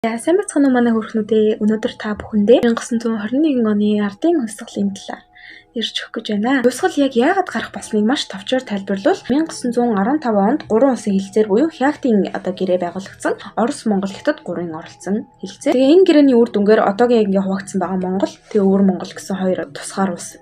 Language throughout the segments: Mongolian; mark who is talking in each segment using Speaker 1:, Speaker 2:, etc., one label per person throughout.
Speaker 1: Сайн бацхан уу манай хөрхнүүдээ. Өнөөдөр та бүхэндээ 1921 оны ардын хувьсгалын талаар ярьж өгөх гэж байна. Хувьсгал яг яагаад гарах болсныг маш товчоор тайлбарлавал 1915 онд 3 улсын хэлцээр буюу Хягтын гэрээ байгуулагдсан. Орос, Монгол, Хятад 3-ын оролцсон хэлцээ. Тэгээ энэ гэрээний үр дүнгээр одоогийн хуваагдсан байгаа Монгол, тэгээ өвөр Монгол гэсэн хоёр тусгаар улс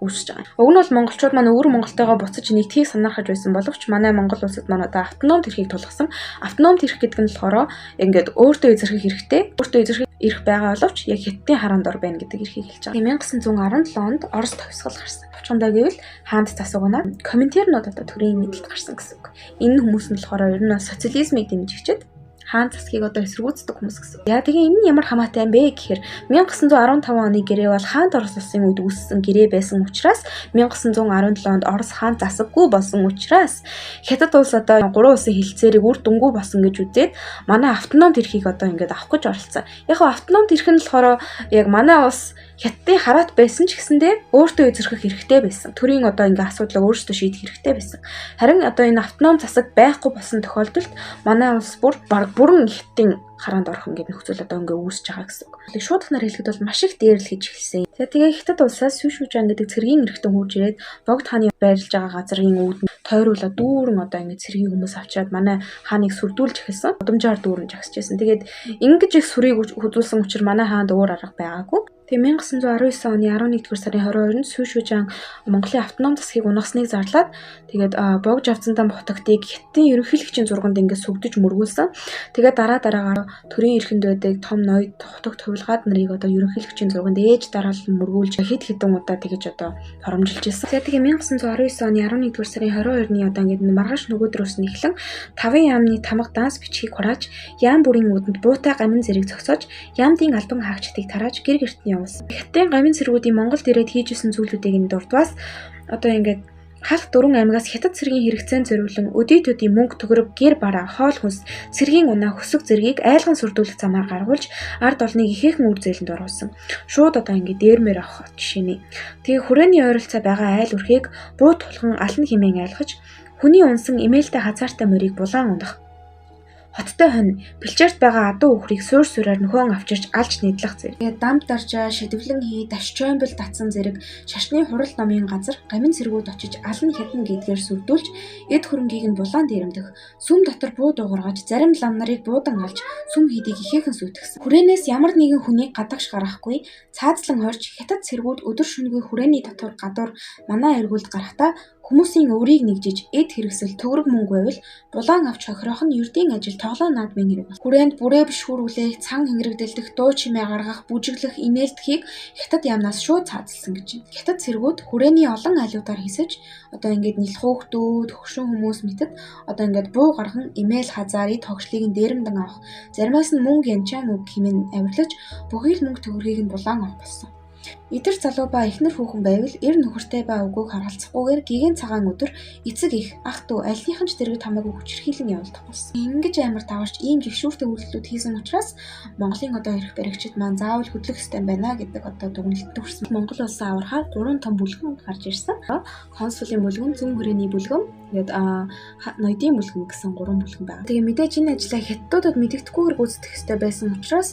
Speaker 1: үүсэж байгаа. Уг нь бол монголчууд маань өвөр Монголтойгоо буцаж нэгдхийг санаахаж байсан боловч манай Монгол улсад маань одоо автономт эрхийг тулгасан. Автономт эрх гэдэг нь болохоор өөртөө эзэрхэх хэрэгтэй. Өөртөө эзэрхэх эрх байгаа боловч яг Хятадын хараанд ор байна гэдэг эрхийг хэлж байгаа. 1917 онд Орос товсгол гарсан. Товчхондоо гэвэл хаанд засагнаар коминтернууд одоо төрийн мэдлэлд гарсан гэсэн үг. Энэ хүмүүс нь болохоор ер нь социализмыг дэмжигчид хаан засгийг одоо эсэргүүцдэг хүмүүс гэсэн. Яа тэгээ энэ нь ямар хамаатай юм бэ гэхээр 1915 оны гэрээ бол хаант Орос улсын үед үүссэн гэрээ байсан учраас 1917 онд Орос хаан засаггүй болсон учраас Хятад улс одоо 3 улсын хэлцээрийг үр дүнгүй болсон гэж үзээд манай автономт эрхийг одоо авах гэж оролцсон. Яг нь автономт эрх нь болохоор яг манай улс Хятадын хараат байсан ч гэсэндээ өөртөө эзэрхэх хэрэгтэй байсан. Төрийн асуудлыг өөрсдөө шийдэх хэрэгтэй байсан. Харин одоо энэ автоном засаг байхгүй болсон тохиолдолд манай улс бүрэн Хятадын хараанд орох нөхцөл үүсэж байгаа гэсэн үг. Шууд ханаар хэлэхэд бол маш их дээрлэл хийж эхэлсэн. Тэгээ Хятад улсаас Сюшүжан гэдэг цэргийн эрхтэн хурж ирээд Богд хааны байрлаж байгаа газрын үүдэн тойруулаад дүүрэн цэргийн хүмүүс авчираад манай хааныг сүрдүүлж эхэлсэн. Удамжаар дүүрэн жагсаж байсан. Тэгээд ингэж их сүрийг хөдөлсөн учраас манай хаанд өөр арга байгаагүй. Тэгээ 1919 оны 11-р сарын 22-нд Сюшүжан Монголын автоном засгийг унагасныг зарлаад тэгээд Богж авцантан хотогтыг Хятадын ерөнхийлөгчийн зурганд сүгдэж мөргүүлсэн. Тэгээд дараагаар төрийн эрхэнд байдаг том ноёд хотогт хувилгаад нарыг ерөнхийлөгчийн зурганд ээж дараалан мөргүүлж хэд хэдэн удаа тэгэж хоромжилж ирсэн. Тэгээ 1919 оны 11-р сарын 22-ны маргааш нөгөөдрөөс нь эхлэн 5 яамны тамга данс бичгийг хурааж, яам бүрийн үүдэнд буутай гамин зэрэг зогсоож, яамдын албан хаагчдыг тарааж гэр гертний явуулсан. Хятадын гамин цэргүүдийн Монголд ирээд хийжсэн зүйлүүдийг энэ дурдваас халх 4 аймагаас Хятад цэргийн хэрэгцээнд зориулан өдий төдий мөнгө төгрөг гэр бараа хоол хүнс цэргийн унаа хөсөг зэргийг айлган сүрдүүлэх замаар гаргуулж ард олныг ихээхэн үр зээлэнд оруулсан. Шууд дээрмээр авах жишээний. Тэгээ хүрээний ойролцоо байгаа айл үрхийг буу тулхан алан хэмээн айлгаж хүний унсан эмээлтэй хазаартай морийг булаан унах. Хоттой хонь бэлчээрт байгаа адуу үхрийг суур сууриар нөхөн авчирч алж нийтлэх зэрэг. Дамд даржаа шидэвлэн хий дашчоймбол татсан зэрэг шашны хурал номын газар гамин цэргүүд очиж алан хятан гэдгээр сүрдүүлж эд хөрөнгийг нь булаан дээрэмдэх. Сүм дотор буу дуугаргаж зарим лам нарыг буудан алж сүм хийдийг ихээхэн сүйтгэсэн. Хүрээнээс ямар нэгэн хүнийг гадагш гаргахгүй цаазлан хорж Хятад цэргүүд өдөр шөнөгүй хүрээний дотор гадуур манаа эргүүлд гарахдаа хүмүүсийн өврийг нэгжиж эд хэрэгсэл төгрөг мөнгө байвал булаан авч хохирох нь ердийн ажил тоглоо наадмын хэрэг байна. Хүрээнд бүрээ бишгүүрүүлэх, цан хэнгэрэгдэлдэх, дуу чимээ гаргах, бүжиглэх, инээлдэхийг Хятад яамнаас шууд цаазалсан гэж байна. Хятад цэргүүд хүрээний олон айлуудаар хэсэж нэлх хүүхдүүд, хөгшин хүмүүс мэтэд буу гархан эмээл хазаарыг тогшлыг нь дээрэмдэн авах, заримаас нь мөнгө янчаан үг хэмээн авирлаж бүхий л мөнгө төгрөгийг нь булаан авах болсон. Идэр залуу ба эхнэр хүүхэн байвал эр нөхөртэй ба үгүйг харгалзахгүйгээр гигэн цагаан өдөр эцэг их ах дүү альнийхан ч дэргэд хамаагүй хүчирхийлэн явуулдаг болсон. Ингэж амар даварч ийм гихшүүртэй үйлдэлүүд хийсэн учраас Монголын эрх баригчид маань заавал хөдлөх ёстой байна гэдэг дүгнэлтэд хүрсэн. Монгол улсаа аврахаар 3 том бүлгэн гарч ирсэн. Консулын бүлгэн, зүүн хүрээний бүлгэн, ноёдын бүлгэн гэсэн 3 бүлгэн байна. Тэгээ мэдээж энэ ажлаа хятадуудад мэдэгдэхгүйгээр гүйцэтгэх ёстой байсан учраас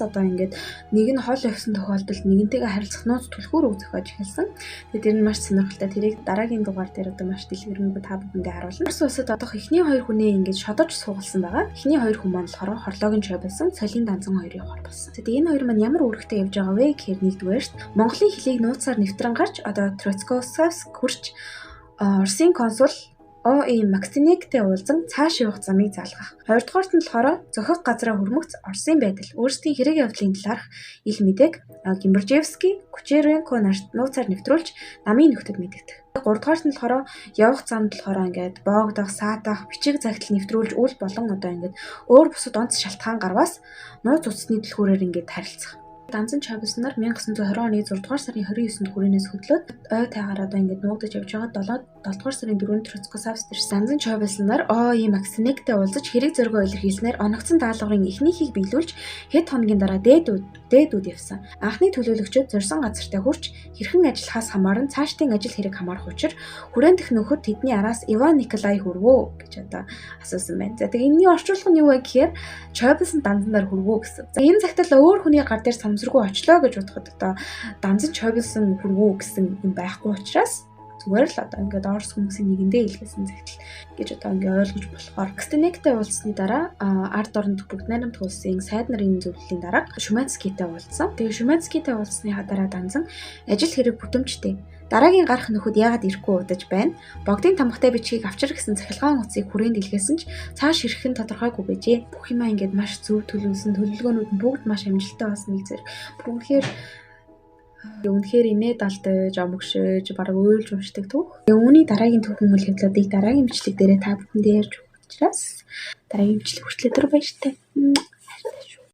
Speaker 1: нэг нь хол явсан тохиолдолд нэгнтэйгээ харилцах нууц түлхүүр зохиож эхэлсэн. Тэр нь маш сонирхолтой. Тэрийг дараагийн дугаар дээр маш дэлгэрэнгүй та бүхэндээ харуулна. Орос улсад эхний 2 хүнээ шодож суугалсан байгаа. Эхний 2 хүн маань болохоор хорлоогийн чой болсон, солин данзан 2-ын хор болсон. Тэгээ энэ хоёр маань ямар үүрэгтэй явж байгаа вэ гэхээр нэгдүгээрт Монголын хэлийг нууцаар нэвтрэн гарч Троцкосовск хүрч Оросын консул О.И. Максимектэй уулзан цааш явах замыг заалгах. Хоёрдугаарт нь болохоор зохих газраа хүрмэгц Оросын байдал, өөрсдийн хэрэг явдлын талаарх ил мэдээг Гимбержевский, Кучеренко нарт нууцаар нэвтрүүлж намын нөхдөд мэдэгдэх. Гуравдугаарт нь болохоор явах замд боогдох, саатах, бичиг загтал нэвтрүүлж үл болон өөр бусад онц шалтгаан гарваас нууц утасны дэлгүүрээр харилцах. Данзан Чавес нар 1920 оны 6 дугаар сарын 29-нд хүрээнээс хөдлөөд ой тайгаар нуугдаж явж байгаа 7 дугаар сарын 4-нд Троцкосавс дээр Данзан Чойбелснаар ийм Аксинектэй уулзаж хэрэг зоригоо илэрхийлснээр оногдсон даалгаврын эхнийхийг биелүүлж хэд хоногийн дараа дээдүүд явсан. Анхны төлөөлөгчид зорьсон газартаа хүрч хэрхэн ажиллахаас хамааран цаашдын ажил хэрэг хамаарах учир хүрээн дэх нөхөд тэдний араас Иван Николай хүрвөө гэж одоо асуусан байна. За тэгээ энэний орчуулга нь юу вэ гэхээр Чойбелсэн Данзанаар хүрвөө гэсэн. За энэ цагтаа өөр хүний гар дээр самсргүй очлоо гэж бодоход одоо Данзан Чойбелсэн хүрвөө гэсэн юм байхгүй учраас зүгээр л одоо ингээд Орос хүмүүсийн нэгэндээ илгээсэн загтал гэж одоо ингээд ойлгож болохоор Аксинектэй уулзсны дараа ард оронд бүгд найрамдах улсын сайд нарын зөвлөлийн дараа Шумацкитэй уулзсан. Тэгээ Шумацкитэй уулзсныхаа дараа Данзан ажил хэрэг бүтэмжтэй дараагийн гарах нөхөд яагаад ирэхгүй удаж байна. Богдын тамхтай бичгийг авчир гэсэн цахилгаан утсыг хүрээнд илгээсэн ч цааш ирэх нь тодорхойгүй байжээ. Бүх юмаа ингээд маш зөв төлөвлөсөн төлөвлөгөөнүүд нь бүгд маш амжилттай болсон нэг зэрэг. Үнэхээр инээд алдаж, омгшиж, бараг уйлж уншдаг түүх. Үүний дараагийн түүхэн үйл явдлуудыг дараагийн бичлэг дээрээ та бүхэндээ ярьж өгөх учраас дараагийн бичлэг хүртэл өдөр баяртай.